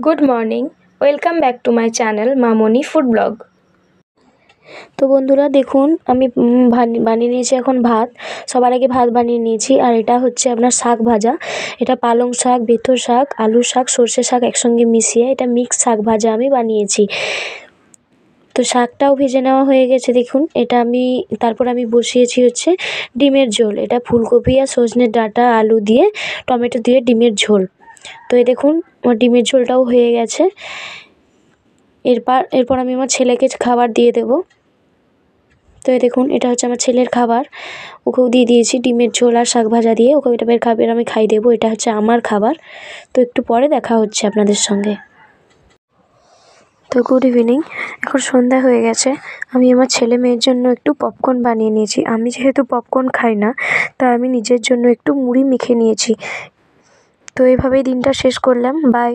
Good morning, welcome back to my channel Mamoni food blog. তো বন্ধুরা দেখুন, আমি বানিয়ে নিয়েছি এখন ভাত। সবার আগে ভাত বানিয়ে নিয়েছি। আর এটা হচ্ছে আপনার শাক ভাজা। এটা পালং শাক, বেথর শাক, আলু শাক, সর্ষে শাক একসঙ্গে মিশিয়ে এটা মিক্স শাক ভাজা আমি বানিয়েছি। তো শাকটাও ভেজে নেওয়া হয়ে গেছে দেখুন। তারপর আমি বসিয়েছি হচ্ছে ডিমের ঝোল। এটা ফুলকপি আর সজনের ডাঁটা, আলু দিয়ে, টমেটো দিয়ে ডিমের ঝোল। তো এই দেখুন আমার ডিমের ঝোলটাও হয়ে গেছে। এরপর আমি আমার ছেলেকে খাবার দিয়ে দেব। তো এই দেখুন, এটা হচ্ছে আমার ছেলের খাবার। ওকেও দিয়ে দিয়েছি ডিমের ঝোল আর শাক ভাজা দিয়ে। ওকে এটা বের খাবার আমি খাই দেবো। এটা হচ্ছে আমার খাবার। তো একটু পরে দেখা হচ্ছে আপনাদের সঙ্গে। তো গুড ইভিনিং, এখন সন্ধ্যা হয়ে গেছে। আমি আমার ছেলে মেয়ের জন্য একটু পপকর্ন বানিয়ে নিয়েছি। আমি যেহেতু পপকর্ন খাই না, তাই আমি নিজের জন্য একটু মুড়ি মেখে নিয়েছি। তো এইভাবেই দিনটা শেষ করলাম। বাই।